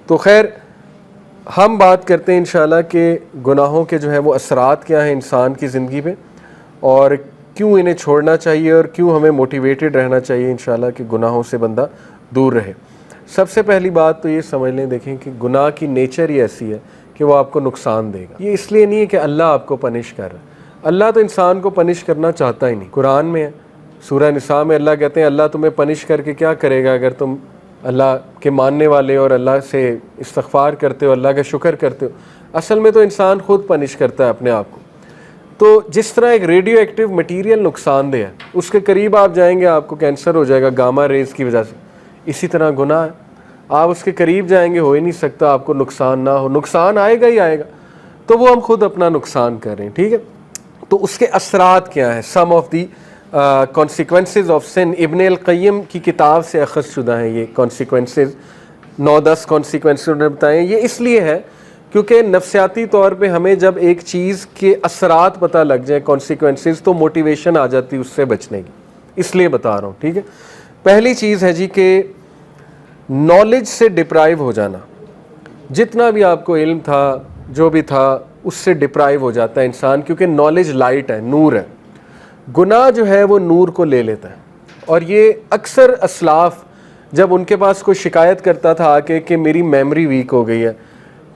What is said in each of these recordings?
تو خیر ہم بات کرتے ہیں انشاءاللہ کہ گناہوں کے جو ہے وہ اثرات کیا ہیں انسان کی زندگی پہ، اور کیوں انہیں چھوڑنا چاہیے اور کیوں ہمیں موٹیویٹڈ رہنا چاہیے انشاءاللہ کہ گناہوں سے بندہ دور رہے۔ سب سے پہلی بات تو یہ سمجھ لیں، دیکھیں کہ گناہ کی نیچر ہی ایسی ہے کہ وہ آپ کو نقصان دے گا۔ یہ اس لیے نہیں ہے کہ اللہ آپ کو پنش کر رہا ہے، اللہ تو انسان کو پنش کرنا چاہتا ہی نہیں۔ قرآن میں ہے، سورہ نساء میں اللہ کہتے ہیں اللہ تمہیں پنش کر کے کیا کرے گا اگر تم اللہ کے ماننے والے اور اللہ سے استغفار کرتے ہو، اللہ کا شکر کرتے ہو۔ اصل میں تو انسان خود پنش کرتا ہے اپنے آپ کو۔ تو جس طرح ایک ریڈیو ایکٹیو مٹیریل نقصان دہ ہے، اس کے قریب آپ جائیں گے آپ کو کینسر ہو جائے گا گاما ریز کی وجہ سے، اسی طرح گناہ ہے، آپ اس کے قریب جائیں گے ہو ہی نہیں سکتا آپ کو نقصان نہ ہو، نقصان آئے گا ہی آئے گا، تو وہ ہم خود اپنا نقصان کر رہے ہیں، ٹھیک ہے۔ تو اس کے اثرات کیا ہیں، سم of the consequences of sun, ابن القیم کی کتاب سے اخذ شدہ ہیں یہ کانسیکوینسز، 9-10 کانسیکوینسز انہوں نے بتائے ہیں۔ یہ اس لیے ہے کیونکہ نفسیاتی طور پہ ہمیں جب ایک چیز کے اثرات پتہ لگ جائیں کانسیکوینسز، تو موٹیویشن آ جاتی ہے اس سے بچنے کی، اس لیے بتا رہا ہوں، ٹھیک ہے۔ پہلی چیز ہے جی کہ نالج سے ڈپرائیو ہو جانا، جتنا بھی آپ کو علم تھا جو بھی تھا اس سے ڈپرائیو ہو جاتا ہے انسان، کیونکہ نالج لائٹ ہے، نور ہے۔ گناہ جو ہے وہ نور کو لے لیتا ہے، اور یہ اکثر اسلاف جب ان کے پاس کوئی شکایت کرتا تھا آ کے کہ میری میموری ویک ہو گئی ہے،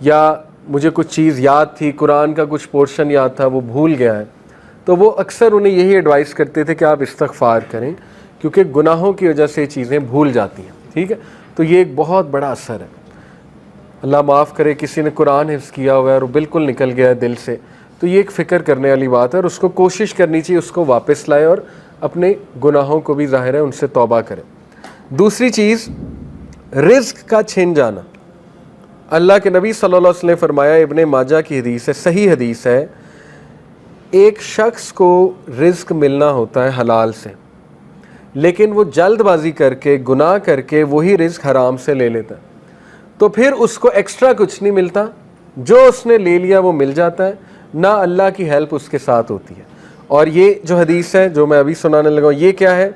یا مجھے کچھ چیز یاد تھی، قرآن کا کچھ پورشن یاد تھا وہ بھول گیا ہے، تو وہ اکثر انہیں یہی ایڈوائس کرتے تھے کہ آپ استغفار کریں، کیونکہ گناہوں کی وجہ سے چیزیں بھول جاتی ہیں، ٹھیک ہے۔ تو یہ ایک بہت بڑا اثر ہے، اللہ معاف کرے کسی نے قرآن حفظ کیا ہوا ہے اور وہ بالکل نکل گیا ہے دل سے، تو یہ ایک فکر کرنے والی بات ہے، اور اس کو کوشش کرنی چاہیے اس کو واپس لائے، اور اپنے گناہوں کو بھی ظاہر ہے ان سے توبہ کرے۔ دوسری چیز، رزق کا چھن جانا۔ اللہ کے نبی صلی اللہ علیہ وسلم نے فرمایا، ابن ماجہ کی حدیث ہے، صحیح حدیث ہے، ایک شخص کو رزق ملنا ہوتا ہے حلال سے، لیکن وہ جلد بازی کر کے گناہ کر کے وہی رزق حرام سے لے لیتا ہے، تو پھر اس کو ایکسٹرا کچھ نہیں ملتا، جو اس نے لے لیا وہ مل جاتا ہے، نہ اللہ کی ہیلپ اس کے ساتھ ہوتی ہے۔ اور یہ جو حدیث ہے جو میں ابھی سنانے لگا ہوں، یہ کیا ہے؟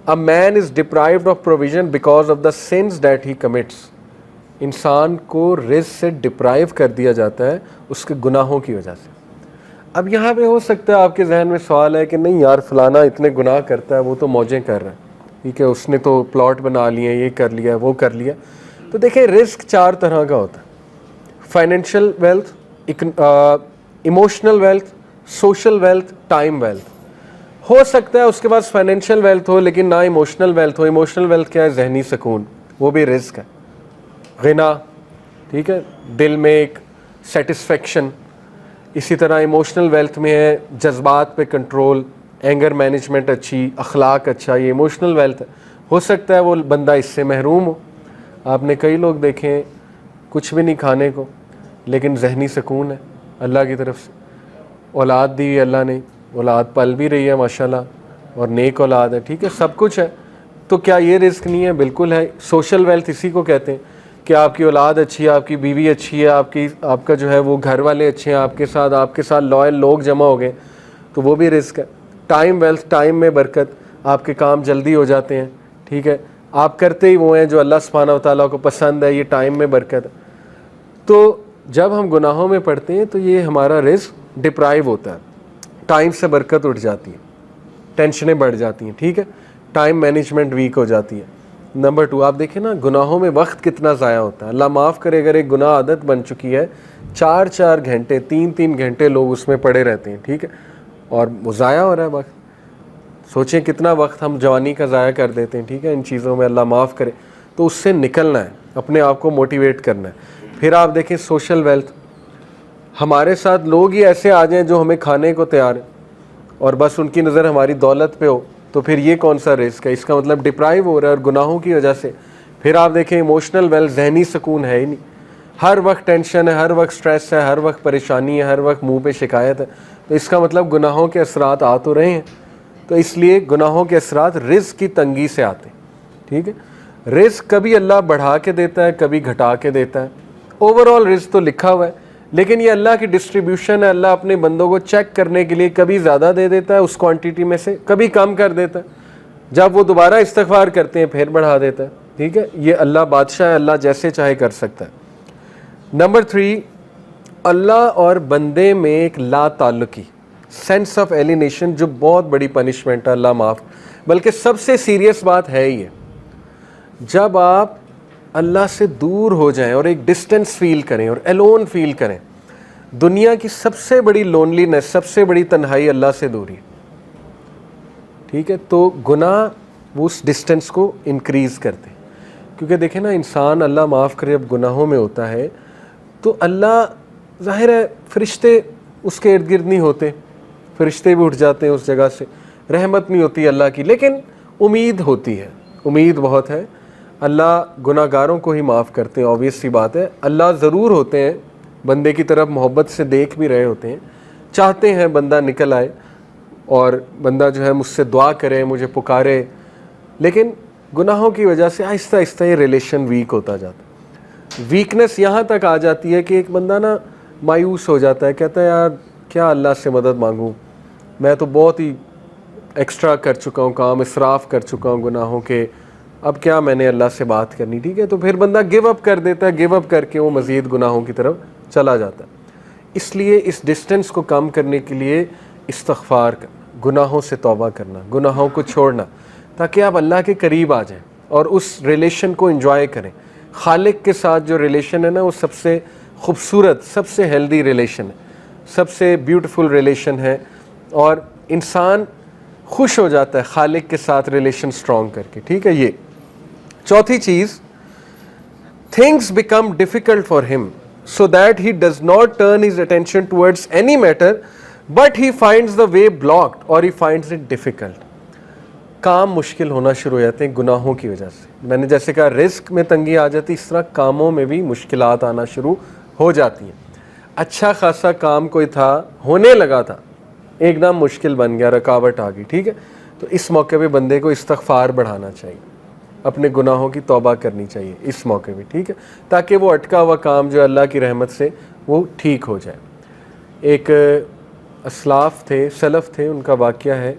A man is deprived of provision because of the sins that he commits۔ انسان کو رزق سے ڈپرائیو کر دیا جاتا ہے اس کے گناہوں کی وجہ سے۔ اب یہاں پہ ہو سکتا ہے آپ کے ذہن میں سوال ہے کہ نہیں یار فلانا اتنے گناہ کرتا ہے، وہ تو موجیں کر رہا ہے، ٹھیک ہے، اس نے تو پلاٹ بنا لیے، یہ کر لیا وہ کر لیا۔ تو دیکھیں رزق 4 طرح کا ہوتا ہے، financial wealth, emotional wealth, social wealth, time wealth. ہو سکتا ہے اس کے پاس فائنینشیل ویلتھ ہو لیکن نہ ایموشنل ویلتھ ہو۔ ایموشنل ویلتھ کیا ہے؟ ذہنی سکون، وہ بھی رزق ہے، غنا، ٹھیک ہے، دل میں ایک سیٹسفیکشن۔ اسی طرح ایموشنل ویلتھ میں ہے جذبات پہ کنٹرول، اینگر مینجمنٹ اچھی، اخلاق اچھا، یہ ایموشنل ویلتھ ہے۔ ہو سکتا ہے وہ بندہ اس سے محروم ہو۔ آپ نے کئی لوگ دیکھے ہیں کچھ بھی نہیں کھانے کو لیکن ذہنی سکون ہے اللہ کی طرف سے، اولاد دی اللہ نے، اولاد پل بھی رہی ہے ماشاءاللہ، اور نیک اولاد ہے، ٹھیک ہے، سب کچھ ہے، تو کیا یہ رزق نہیں ہے؟ بالکل ہے۔ سوشل ویلتھ اسی کو کہتے ہیں کہ آپ کی اولاد اچھی ہے، آپ کی بیوی اچھی ہے، آپ کا جو ہے وہ گھر والے اچھے ہیں، آپ کے ساتھ لائل لوگ جمع ہو گئے، تو وہ بھی رزق ہے۔ ٹائم ویلتھ، ٹائم میں برکت، آپ کے کام جلدی ہو جاتے ہیں، ٹھیک ہے، آپ کرتے ہی وہ ہیں جو اللہ سبحانہ و تعالیٰ کو پسند ہے، یہ ٹائم میں برکت ہے۔ تو جب ہم گناہوں میں پڑتے ہیں تو یہ ہمارا رزق ڈپرائیو ہوتا ہے، ٹائم سے برکت اٹھ جاتی ہے، ٹینشنیں بڑھ جاتی ہیں، ٹھیک ہے، ٹائم مینجمنٹ ویک ہو جاتی ہے۔ نمبر 2، آپ دیکھیں نا گناہوں میں وقت کتنا ضائع ہوتا ہے۔ اللہ معاف کرے اگر ایک گناہ عادت بن چکی ہے، 4 گھنٹے 3 گھنٹے لوگ اس میں پڑے رہتے ہیں، ٹھیک ہے، اور وہ ضائع ہو رہا ہے وقت۔ سوچیں کتنا وقت ہم جوانی کا ضائع کر دیتے ہیں، ٹھیک ہے، ان چیزوں میں، اللہ معاف کرے۔ تو اس سے نکلنا ہے، اپنے آپ کو موٹیویٹ کرنا ہے۔ پھر آپ دیکھیں سوشل ویلتھ، ہمارے ساتھ لوگ ہی ایسے آ جائیں جو ہمیں کھانے کو تیار ہیں اور بس ان کی نظر ہماری دولت پہ ہو، تو پھر یہ کون سا رزق ہے؟ اس کا مطلب ڈپرائیو ہو رہا ہے اور گناہوں کی وجہ سے۔ پھر آپ دیکھیں ایموشنل ویلتھ، ذہنی سکون ہے ہی نہیں، ہر وقت ٹینشن ہے، ہر وقت سٹریس ہے، ہر وقت پریشانی ہے، ہر وقت منہ پہ شکایت ہے، تو اس کا مطلب گناہوں کے اثرات آ تو رہے ہیں۔ تو اس لیے گناہوں کے اثرات رزق کی تنگی سے آتے ہیں، ٹھیک ہے۔ رزق کبھی اللہ بڑھا کے دیتا ہے، کبھی گھٹا کے دیتا ہے، اوور آل رزق تو لکھا ہوا ہے، لیکن یہ اللہ کی ڈسٹریبیوشن ہے۔ اللہ اپنے بندوں کو چیک کرنے کے لیے کبھی زیادہ دے دیتا ہے اس کوانٹیٹی میں سے، کبھی کم کر دیتا ہے، جب وہ دوبارہ استغفار کرتے ہیں پھر بڑھا دیتا ہے، ٹھیک ہے۔ یہ اللہ بادشاہ ہے، اللہ جیسے چاہے کر سکتا ہے۔ نمبر 3، اللہ اور بندے میں ایک لا تعلقی، سینس آف ایلینیشن، جو بہت بڑی پنشمنٹ ہے، اللہ معاف، بلکہ سب سے سیریس بات ہے یہ، جب آپ اللہ سے دور ہو جائیں اور ایک ڈسٹینس فیل کریں اور الون فیل کریں. دنیا کی سب سے بڑی لونلینس، سب سے بڑی تنہائی اللہ سے دوری ہے. ٹھیک ہے، تو گناہ وہ اس ڈسٹینس کو انکریز کرتے ہیں. کیونکہ دیکھیں نا، انسان اللہ معاف کرے جب گناہوں میں ہوتا ہے تو اللہ، ظاہر ہے فرشتے اس کے ارد گرد نہیں ہوتے، فرشتے بھی اٹھ جاتے ہیں اس جگہ سے، رحمت نہیں ہوتی اللہ کی، لیکن امید ہوتی ہے، امید بہت ہے. اللہ گناہ گاروں کو ہی معاف کرتے ہیں، آبویس سی بات ہے. اللہ ضرور ہوتے ہیں بندے کی طرف محبت سے دیکھ بھی رہے ہوتے ہیں، چاہتے ہیں بندہ نکل آئے اور بندہ جو ہے مجھ سے دعا کرے، مجھے پکارے، لیکن گناہوں کی وجہ سے آہستہ آہستہ یہ ریلیشن ویک ہوتا جاتا ہے. ویکنس یہاں تک آ جاتی ہے کہ ایک بندہ نا مایوس ہو جاتا ہے، کہتا ہے یار کیا اللہ سے مدد مانگوں، میں تو بہت ہی ایکسٹرا کر چکا ہوں، کام اسراف کر چکا ہوں گناہوں کے، اب کیا میں نے اللہ سے بات کرنی. ٹھیک ہے، تو پھر بندہ گیو اپ کر دیتا ہے، گیو اپ کر کے وہ مزید گناہوں کی طرف چلا جاتا ہے. اس لیے اس ڈسٹینس کو کم کرنے کے لیے استغفار کرنا، گناہوں سے توبہ کرنا، گناہوں کو چھوڑنا، تاکہ آپ اللہ کے قریب آ جائیں اور اس ریلیشن کو انجوائے کریں. خالق کے ساتھ جو ریلیشن ہے نا، وہ سب سے خوبصورت، سب سے ہیلدی ریلیشن ہے، سب سے بیوٹیفل ریلیشن ہے، اور انسان خوش ہو جاتا ہے خالق کے ساتھ ریلیشن سٹرونگ کر کے. ٹھیک ہے. یہ چوتھی چیز، things become difficult for him so that he does not turn his attention towards any matter but he finds the way blocked or he finds it difficult. کام مشکل ہونا شروع ہو جاتے ہیں گناہوں کی وجہ سے. میں نے جیسے کہا رزق میں تنگی آ جاتی، اس طرح کاموں میں بھی مشکلات آنا شروع ہو جاتی ہیں. اچھا خاصا کام کوئی تھا، ہونے لگا تھا، ایک دم مشکل بن گیا، رکاوٹ آ گئی. ٹھیک ہے، تو اس موقع پہ بندے کو استغفار بڑھانا چاہیے، اپنے گناہوں کی توبہ کرنی چاہیے اس موقع پہ. ٹھیک ہے، تاکہ وہ اٹکا ہوا کام جو اللہ کی رحمت سے وہ ٹھیک ہو جائے. ایک اسلاف تھے، سلف تھے، ان کا واقعہ ہے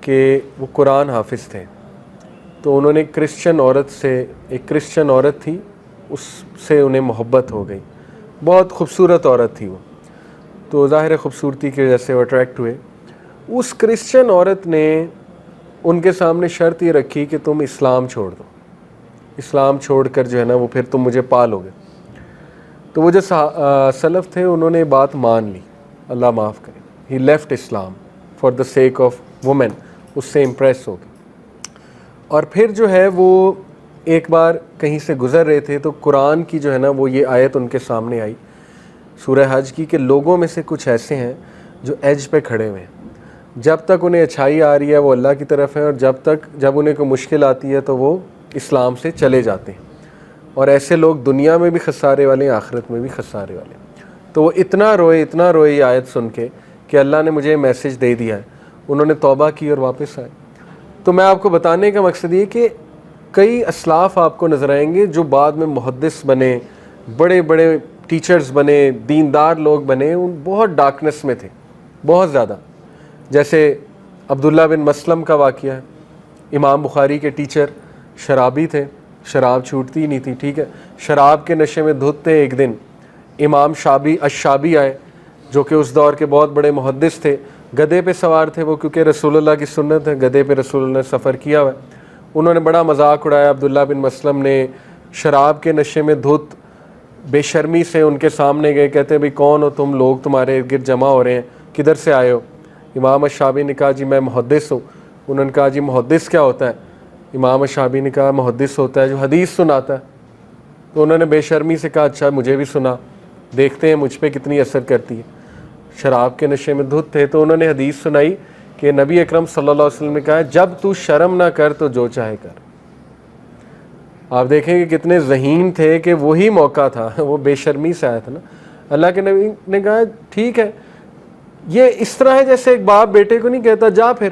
کہ وہ قرآن حافظ تھے. تو انہوں نے ایک کرسچن عورت تھی، اس سے انہیں محبت ہو گئی. بہت خوبصورت عورت تھی وہ، تو ظاہر خوبصورتی کی وجہ سے وہ اٹریکٹ ہوئے. اس کرسچن عورت نے ان کے سامنے شرط یہ رکھی کہ تم اسلام چھوڑ دو، اسلام چھوڑ کر جو ہے نا وہ پھر تم مجھے پالو گے. تو وہ جو سلف تھے انہوں نے بات مان لی، اللہ معاف کرے. He left Islam for the sake of women, اس سے امپریس ہو گئے. اور پھر جو ہے وہ ایک بار کہیں سے گزر رہے تھے تو قرآن کی جو ہے نا وہ یہ آیت ان کے سامنے آئی، سورہ حج کی، کہ لوگوں میں سے کچھ ایسے ہیں جو ایج پہ کھڑے ہوئے ہیں، جب تک انہیں اچھائی آ رہی ہے وہ اللہ کی طرف ہے، اور جب انہیں کوئی مشکل آتی ہے تو وہ اسلام سے چلے جاتے ہیں. اور ایسے لوگ دنیا میں بھی خسارے والے ہیں، آخرت میں بھی خسارے والے ہیں. تو وہ اتنا روئے یہ آیت سن کے کہ اللہ نے مجھے میسج دے دیا ہے. انہوں نے توبہ کی اور واپس آئے. تو میں آپ کو بتانے کا مقصد یہ کہ کئی اسلاف آپ کو نظر آئیں گے جو بعد میں محدث بنے، بڑے بڑے ٹیچرز بنے، دیندار لوگ بنے، ان بہت ڈارکنس میں تھے، بہت زیادہ. جیسے عبداللہ بن مسلم کا واقعہ ہے، امام بخاری کے ٹیچر، شرابی تھے، شراب چھوٹتی ہی نہیں تھی. ٹھیک ہے، شراب کے نشے میں دھت تھے. ایک دن امام الشابی آئے، جو کہ اس دور کے بہت بڑے محدث تھے، گدھے پہ سوار تھے وہ، کیونکہ رسول اللہ کی سنت ہے، گدھے پہ رسول اللہ نے سفر کیا ہوا ہے. انہوں نے بڑا مذاق اڑایا. عبداللہ بن مسلم نے شراب کے نشے میں دھت بے شرمی سے ان کے سامنے گئے، کہتے ہیں بھئی کون ہو تم لوگ، تمہارے ارد گرد جمع ہو رہے ہیں، کدھر سے آئے ہو؟ امام الشابی نے کہا جی میں محدث ہوں. انہوں نے کہا جی محدث کیا ہوتا ہے؟ امام الشابی نے کہا محدث ہوتا ہے جو حدیث سناتا ہے. تو انہوں نے بے شرمی سے کہا اچھا مجھے بھی سنا، دیکھتے ہیں مجھ پہ کتنی اثر کرتی ہے. شراب کے نشے میں دھت تھے تو انہوں نے حدیث سنائی کہ نبی اکرم صلی اللہ علیہ وسلم نے کہا جب تو شرم نہ کر تو جو چاہے کر. آپ دیکھیں کہ کتنے ذہین تھے کہ وہی موقع تھا، وہ بے شرمی سے آیا تھا نا. اللہ کے نبی نے کہا ٹھیک ہے، یہ اس طرح ہے جیسے ایک باپ بیٹے کو نہیں کہتا جا پھر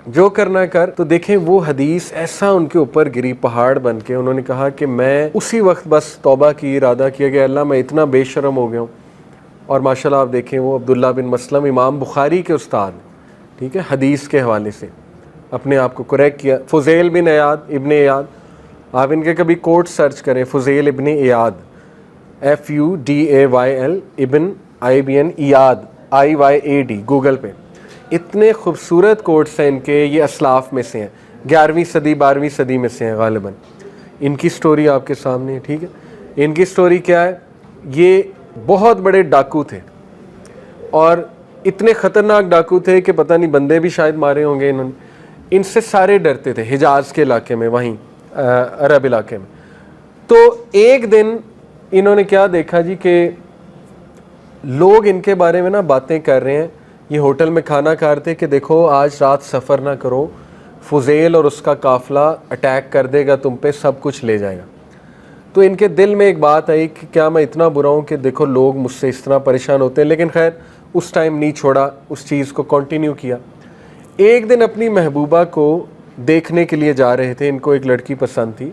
جو کرنا کر. تو دیکھیں وہ حدیث ایسا ان کے اوپر گری پہاڑ بن کے. انہوں نے کہا کہ میں اسی وقت بس توبہ کی، ارادہ کیا کہ اللہ میں اتنا بے شرم ہو گیا ہوں. اور ماشاءاللہ آپ دیکھیں وہ عبداللہ بن مسلم امام بخاری کے استاد، ٹھیک ہے، حدیث کے حوالے سے اپنے آپ کو کریکٹ کیا. فضیل ابن ایاد، آپ ان کے کبھی کوٹ سرچ کریں، فضیل ابن ایاد، FUDAYL ابن IBN ایاد IYAD گوگل پہ. اتنے خوبصورت کوٹس ہیں ان کے, یہ اسلاف میں سے ہیں, 11ویں صدی 12ویں صدی میں سے ہیں غالباً. ان کی سٹوری آپ کے سامنے ہے, ٹھیک ہے. ان کی سٹوری کیا ہے, یہ بہت بڑے ڈاکو تھے اور اتنے خطرناک ڈاکو تھے کہ پتہ نہیں بندے بھی شاید مارے ہوں گے انہوں نے. ان سے سارے ڈرتے تھے حجاز کے علاقے میں, وہیں عرب علاقے میں. تو ایک دن انہوں نے کیا دیکھا جی کہ لوگ ان کے بارے میں نا باتیں کر رہے ہیں, یہ ہوٹل میں کھانا کھا رہے تھے کہ دیکھو آج رات سفر نہ کرو, فضیل اور اس کا قافلہ اٹیک کر دے گا تم پہ, سب کچھ لے جائے گا. تو ان کے دل میں ایک بات آئی کہ کیا میں اتنا برا ہوں کہ دیکھو لوگ مجھ سے اس طرح پریشان ہوتے ہیں, لیکن خیر اس ٹائم نہیں چھوڑا, اس چیز کو کنٹینیو کیا. ایک دن اپنی محبوبہ کو دیکھنے کے لیے جا رہے تھے, ان کو ایک لڑکی پسند تھی,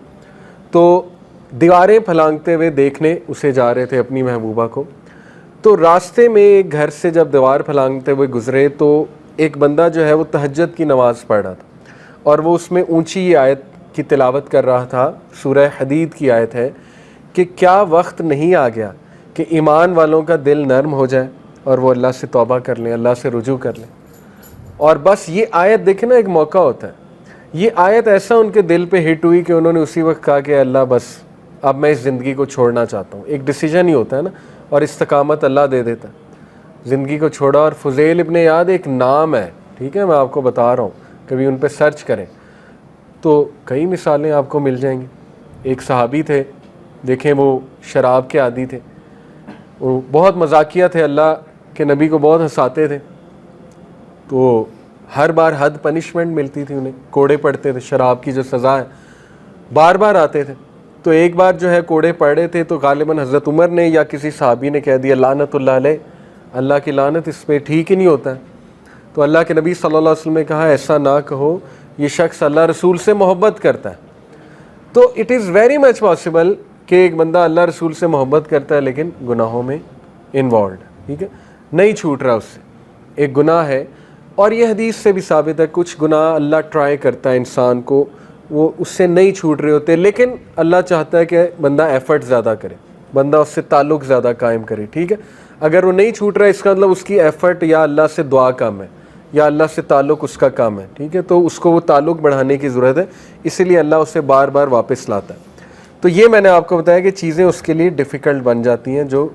تو دیواریں پھلانگتے ہوئے دیکھنے اسے جا رہے تھے اپنی محبوبہ کو. تو راستے میں ایک گھر سے جب دیوار پھلانگتے ہوئے گزرے تو ایک بندہ جو ہے وہ تہجد کی نماز پڑھ رہا تھا اور وہ اس میں اونچی یہ آیت کی تلاوت کر رہا تھا. سورہ حدید کی آیت ہے کہ کیا وقت نہیں آ گیا کہ ایمان والوں کا دل نرم ہو جائے اور وہ اللہ سے توبہ کر لیں, اللہ سے رجوع کر لیں. اور بس یہ آیت دیکھیں نا, ایک موقع ہوتا ہے, یہ آیت ایسا ان کے دل پہ ہٹ ہوئی کہ انہوں نے اسی وقت کہا کہ اللہ بس اب میں اس زندگی کو چھوڑنا چاہتا ہوں. ایک ڈیسیجن ہی ہوتا ہے نا, اور استقامت اللہ دے دیتا ہے. زندگی کو چھوڑا. اور فضیل ابن ایاد ایک نام ہے, ٹھیک ہے, میں آپ کو بتا رہا ہوں, کبھی ان پہ سرچ کریں تو کئی مثالیں آپ کو مل جائیں گی. ایک صحابی تھے, دیکھیں وہ شراب کے عادی تھے, وہ بہت مذاقیہ تھے, اللہ کے نبی کو بہت ہنساتے تھے. تو ہر بار حد پنشمنٹ ملتی تھی انہیں, کوڑے پڑتے تھے, شراب کی جو سزا ہے بار بار آتے تھے. تو ایک بار جو ہے کوڑے پڑ رہے تھے تو غالباً حضرت عمر نے یا کسی صحابی نے کہہ دیا لعنت اللہ علیہ, اللہ کی لعنت اس پہ, ٹھیک ہی نہیں ہوتا ہے. تو اللہ کے نبی صلی اللہ علیہ وسلم نے کہا ایسا نہ کہو, یہ شخص اللہ رسول سے محبت کرتا ہے. تو it is very much possible کہ ایک بندہ اللہ رسول سے محبت کرتا ہے لیکن گناہوں میں انوالوڈ, ٹھیک ہے, نہیں چھوٹ رہا اس سے, ایک گناہ ہے. اور یہ حدیث سے بھی ثابت ہے, کچھ گناہ اللہ ٹرائی کرتا ہے انسان کو, وہ اس سے نہیں چھوٹ رہے ہوتے, لیکن اللہ چاہتا ہے کہ بندہ ایفرٹ زیادہ کرے, بندہ اس سے تعلق زیادہ قائم کرے, ٹھیک ہے. اگر وہ نہیں چھوٹ رہا ہے اس کا مطلب اس کی ایفرٹ یا اللہ سے دعا کم ہے یا اللہ سے تعلق اس کا کم ہے, ٹھیک ہے. تو اس کو وہ تعلق بڑھانے کی ضرورت ہے, اسی لیے اللہ اسے بار بار واپس لاتا ہے. تو یہ میں نے آپ کو بتایا کہ چیزیں اس کے لیے ڈیفیکلٹ بن جاتی ہیں, جو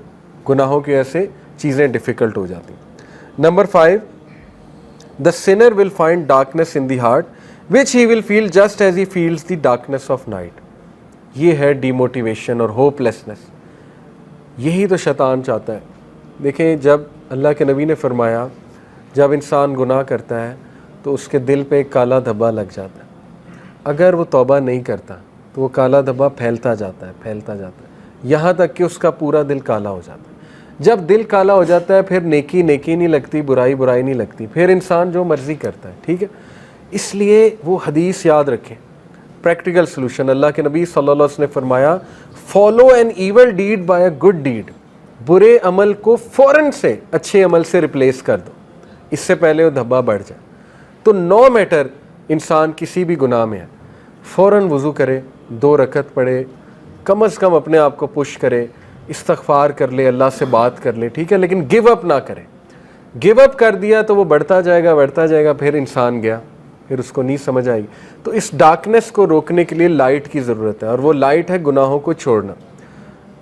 گناہوں کی وجہ سے چیزیں ڈیفیکلٹ ہو جاتی ہیں. Number 5, the sinner will find darkness in the heart which he will feel just as he feels the darkness of night. یہ ہے ڈیموٹیویشن اور ہوپ لیسنس. یہی تو شیطان چاہتا ہے. دیکھیں جب اللہ کے نبی نے فرمایا جب انسان گناہ کرتا ہے تو اس کے دل پہ ایک کالا دھبا لگ جاتا ہے, اگر وہ توبہ نہیں کرتا تو وہ کالا دھبا پھیلتا جاتا ہے یہاں تک کہ اس کا پورا دل کالا ہو جاتا ہے. جب دل کالا ہو جاتا ہے پھر نیکی نیکی نہیں لگتی, برائی برائی نہیں لگتی, پھر انسان جو مرضی کرتا ہے, ٹھیک ہے. اس لیے وہ حدیث یاد رکھیں, پریکٹیکل سلوشن. اللہ کے نبی صلی اللہ علیہ وسلم نے فرمایا follow an evil deed by a good deed, برے عمل کو فوراً سے اچھے عمل سے ریپلیس کر دو, اس سے پہلے وہ دھبا بڑھ جائے. تو نو میٹر انسان کسی بھی گناہ میں ہے, فوراً وضو کرے, 2 رکعت پڑھے, کم از کم اپنے آپ کو پش کرے, استغفار کر لے, اللہ سے بات کر لے, ٹھیک ہے, لیکن گیو اپ نہ کرے. گیو اپ کر دیا تو وہ بڑھتا جائے گا, پھر انسان گیا, پھر اس کو نہیں سمجھ آئے گی. تو اس ڈارکنیس کو روکنے کے لیے لائٹ کی ضرورت ہے, اور وہ لائٹ ہے گناہوں کو چھوڑنا.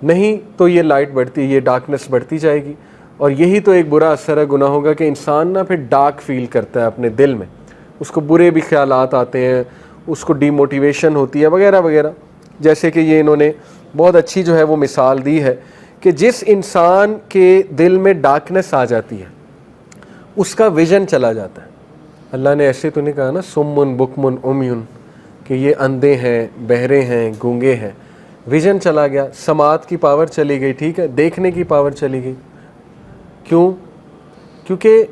نہیں تو یہ لائٹ بڑھتی, یہ ڈارکنیس بڑھتی جائے گی, اور یہی تو ایک برا اثر ہے گناہوں کا کہ انسان نا پھر ڈارک فیل کرتا ہے اپنے دل میں, اس کو برے بھی خیالات آتے ہیں, اس کو ڈی موٹیویشن ہوتی ہے وغیرہ وغیرہ. جیسے کہ یہ انہوں نے بہت اچھی جو ہے وہ مثال دی ہے کہ جس انسان کے دل میں ڈارکنیس آ جاتی ہے اس کا ویژن چلا جاتا ہے. اللہ نے ایسے تو نہیں کہا نا سمن بکمن امیون کہ یہ اندھے ہیں, بہرے ہیں, گونگے ہیں. ویژن چلا گیا, سماعت کی پاور چلی گئی, ٹھیک ہے, دیکھنے کی پاور چلی گئی. کیوں؟ کیونکہ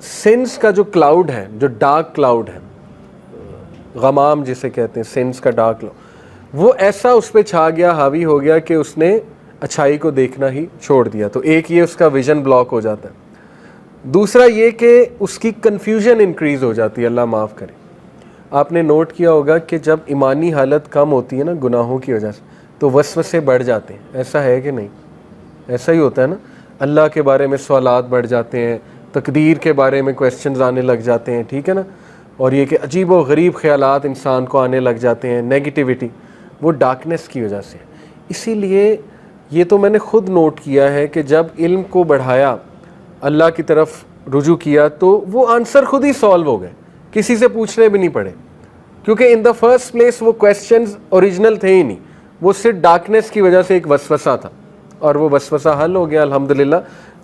سینس کا جو کلاؤڈ ہے, جو ڈارک کلاؤڈ ہے, غمام جسے کہتے ہیں, سینس کا ڈارک کلاؤڈ, وہ ایسا اس پہ چھا گیا, حاوی ہو گیا کہ اس نے اچھائی کو دیکھنا ہی چھوڑ دیا. تو ایک یہ اس کا ویژن بلاک ہو جاتا ہے. دوسرا یہ کہ اس کی کنفیوژن انکریز ہو جاتی ہے, اللہ معاف کرے. آپ نے نوٹ کیا ہوگا کہ جب ایمانی حالت کم ہوتی ہے نا گناہوں کی وجہ سے, تو وسوسے بڑھ جاتے ہیں. ایسا ہے کہ نہیں؟ ایسا ہی ہوتا ہے نا. اللہ کے بارے میں سوالات بڑھ جاتے ہیں, تقدیر کے بارے میں کویسچنز آنے لگ جاتے ہیں, ٹھیک ہے نا, اور یہ کہ عجیب و غریب خیالات انسان کو آنے لگ جاتے ہیں, نیگیٹیوٹی, وہ ڈارکنیس کی وجہ سے. اسی لیے یہ تو میں نے خود نوٹ کیا ہے کہ جب علم کو بڑھایا, اللہ کی طرف رجوع کیا, تو وہ آنسر خود ہی سالو ہو گئے, کسی سے پوچھنے بھی نہیں پڑے, کیونکہ ان دا فرسٹ پلیس وہ کویسچنز اوریجنل تھے ہی نہیں, وہ صرف ڈارکنیس کی وجہ سے ایک وسوسہ تھا, اور وہ وسوسہ حل ہو گیا الحمدللہ,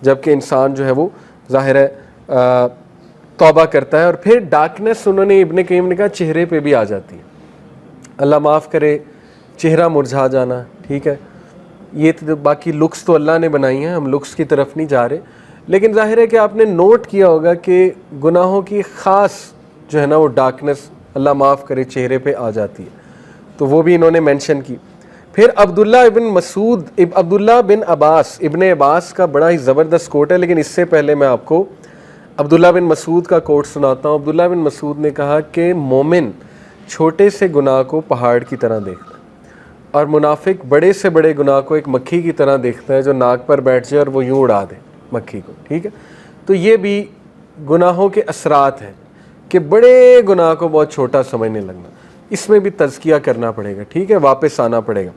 جبکہ انسان جو ہے وہ ظاہر ہے توبہ کرتا ہے. اور پھر ڈارکنیس انہوں نے, ابن قیم نے کہا, چہرے پہ بھی آ جاتی ہے. اللہ معاف کرے, چہرہ مرجھا جانا, ٹھیک ہے, یہ تو باقی لکس تو اللہ نے بنائی ہیں, ہم لکس کی طرف نہیں جا رہے, لیکن ظاہر ہے کہ آپ نے نوٹ کیا ہوگا کہ گناہوں کی خاص جو ہے نا وہ ڈارکنیس, اللہ معاف کرے, چہرے پہ آ جاتی ہے. تو وہ بھی انہوں نے مینشن کی. پھر عبداللہ بن عباس, ابن عباس کا بڑا ہی زبردست کوٹ ہے, لیکن اس سے پہلے میں آپ کو عبداللہ بن مسعود کا کوٹ سناتا ہوں. عبداللہ بن مسعود نے کہا کہ مومن چھوٹے سے گناہ کو پہاڑ کی طرح دیکھتا ہے, اور منافق بڑے سے بڑے گناہ کو ایک مکھی کی طرح دیکھتا ہے جو ناک پر بیٹھ جائے اور وہ یوں اڑا دے مکھی کو, ٹھیک ہے. تو یہ بھی گناہوں کے اثرات ہیں کہ بڑے گناہ کو بہت چھوٹا سمجھنے لگنا. اس میں بھی تزکیہ کرنا پڑے گا, ٹھیک ہے, واپس آنا پڑے گا.